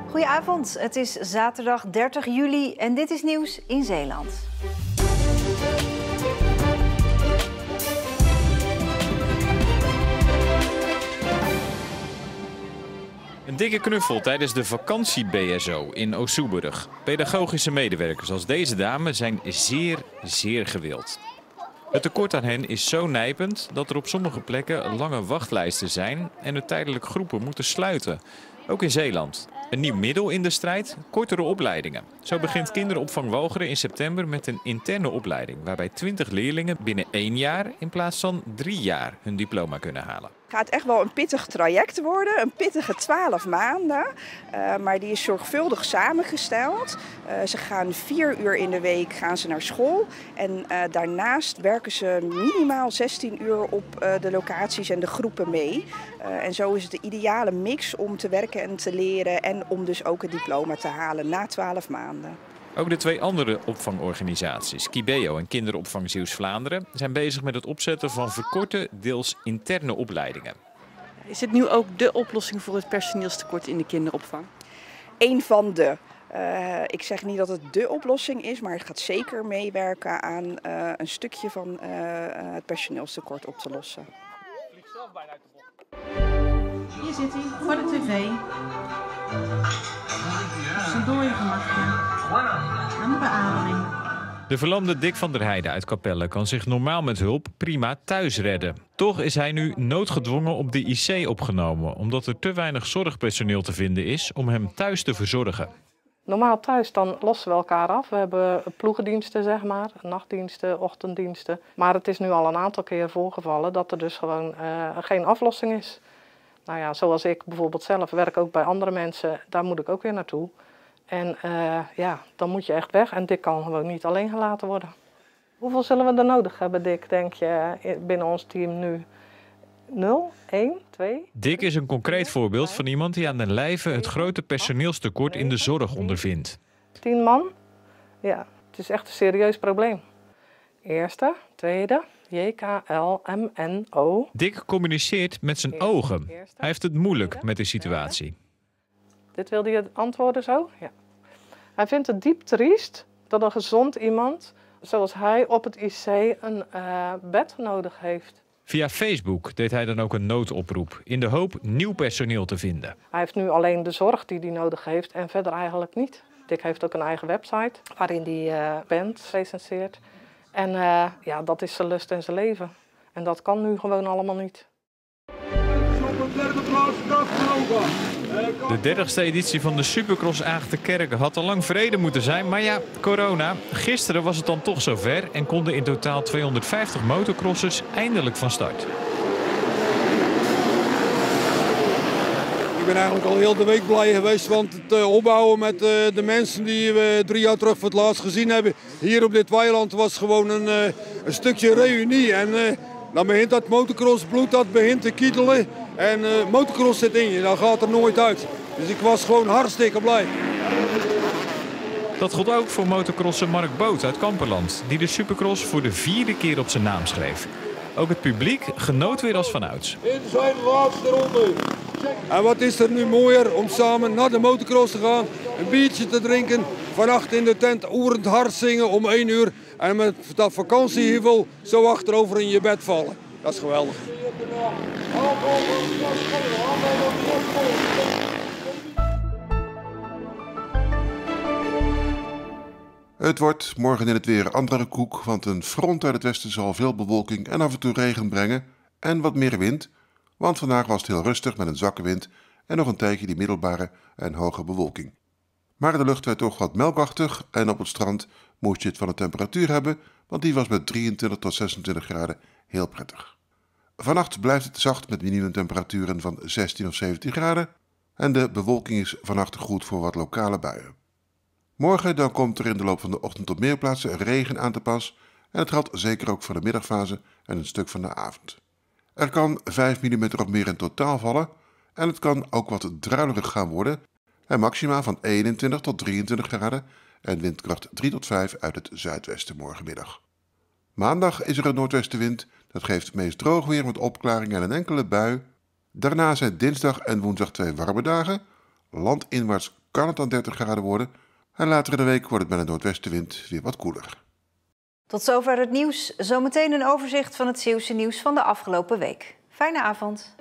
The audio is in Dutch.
Goedenavond, het is zaterdag 30 juli en dit is nieuws in Zeeland. Een dikke knuffel tijdens de vakantie-BSO in Oost-Soeburg. Pedagogische medewerkers als deze dame zijn zeer gewild. Het tekort aan hen is zo nijpend dat er op sommige plekken lange wachtlijsten zijn en er tijdelijk groepen moeten sluiten. Ook in Zeeland. Een nieuw middel in de strijd, kortere opleidingen. Zo begint kinderopvang Wogeren in september met een interne opleiding, waarbij 20 leerlingen binnen 1 jaar in plaats van 3 jaar hun diploma kunnen halen. Het gaat echt wel een pittig traject worden, een pittige 12 maanden, maar die is zorgvuldig samengesteld. Ze gaan 4 uur in de week naar school en daarnaast werken ze minimaal 16 uur op de locaties en de groepen mee. En zo is het de ideale mix om te werken en te leren en om dus ook het diploma te halen na 12 maanden. Ook de 2 andere opvangorganisaties, Kibeo en Kinderopvang Zeeuws-Vlaanderen, zijn bezig met het opzetten van verkorte, deels interne opleidingen. Is het nu ook de oplossing voor het personeelstekort in de kinderopvang? Eén van de. Ik zeg niet dat het dé oplossing is, maar het gaat zeker meewerken aan een stukje van het personeelstekort op te lossen. Hier zit hij, voor de tv. Zo door je gemakje. Aan de beademing. De verlamde Dick van der Heijden uit Capelle kan zich normaal met hulp prima thuis redden. Toch is hij nu noodgedwongen op de IC opgenomen, omdat er te weinig zorgpersoneel te vinden is om hem thuis te verzorgen. Normaal thuis dan lossen we elkaar af. We hebben ploegendiensten, zeg maar, nachtdiensten, ochtenddiensten. Maar het is nu al een aantal keer voorgevallen dat er dus gewoon geen aflossing is. Nou ja, zoals ik bijvoorbeeld zelf werk ook bij andere mensen, daar moet ik ook weer naartoe. En ja, dan moet je echt weg en Dick kan gewoon niet alleen gelaten worden. Hoeveel zullen we er nodig hebben, Dick, denk je, binnen ons team nu? 0, 1, 2? Dick is een concreet voorbeeld van iemand die aan den lijve het grote personeelstekort in de zorg ondervindt. 10 man? Ja, het is echt een serieus probleem. Eerste, tweede, JKLMNO. Dick communiceert met zijn ogen. Hij heeft het moeilijk met de situatie. Dit wilde je antwoorden zo? Ja. Hij vindt het diep triest dat een gezond iemand, zoals hij, op het IC een bed nodig heeft. Via Facebook deed hij dan ook een noodoproep in de hoop nieuw personeel te vinden. Hij heeft nu alleen de zorg die hij nodig heeft en verder eigenlijk niet. Dick heeft ook een eigen website waarin hij band recenseert. En ja, dat is zijn lust en zijn leven. En dat kan nu gewoon allemaal niet. De 30e editie van de Supercross Aagtenkerk had al lang vrede moeten zijn. Maar ja, corona. Gisteren was het dan toch zover en konden in totaal 250 motocrossers eindelijk van start. Ik ben eigenlijk al heel de week blij geweest, want het opbouwen met de mensen die we 3 jaar terug voor het laatst gezien hebben hier op dit weiland was gewoon een stukje reunie. En dan begint dat motocrossbloed, dat begint te kietelen. En motocross zit in je, dat gaat er nooit uit. Dus ik was gewoon hartstikke blij. Dat gold ook voor motocrosser Mark Boot uit Kamperland, die de Supercross voor de 4e keer op zijn naam schreef. Ook het publiek genoot weer als vanouds. In zijn laatste ronde. En wat is er nu mooier om samen naar de motocross te gaan, een biertje te drinken, vannacht in de tent oerend hard zingen om 1 uur en met dat vakantiehevel zo achterover in je bed vallen. Dat is geweldig. Het wordt morgen in het weer andere koek, want een front uit het westen zal veel bewolking en af en toe regen brengen en wat meer wind, want vandaag was het heel rustig met een zwakke wind en nog een tijdje die middelbare en hoge bewolking. Maar de lucht werd toch wat melkachtig en op het strand moest je het van de temperatuur hebben, want die was met 23 tot 26 graden heel prettig. Vannacht blijft het zacht met minimumtemperaturen van 16 of 17 graden en de bewolking is vannacht goed voor wat lokale buien. Morgen dan komt er in de loop van de ochtend op meer plaatsen regen aan te pas en het geldt zeker ook voor de middagfase en een stuk van de avond. Er kan 5 mm of meer in totaal vallen en het kan ook wat druilerig gaan worden en maxima van 21 tot 23 graden en windkracht 3 tot 5 uit het zuidwesten morgenmiddag. Maandag is er een noordwestenwind, dat geeft meest droog weer met opklaringen en een enkele bui. Daarna zijn dinsdag en woensdag 2 warme dagen. Landinwaarts kan het dan 30 graden worden en later in de week wordt het met een noordwestenwind weer wat koeler. Tot zover het nieuws. Zometeen een overzicht van het Zeeuwse nieuws van de afgelopen week. Fijne avond.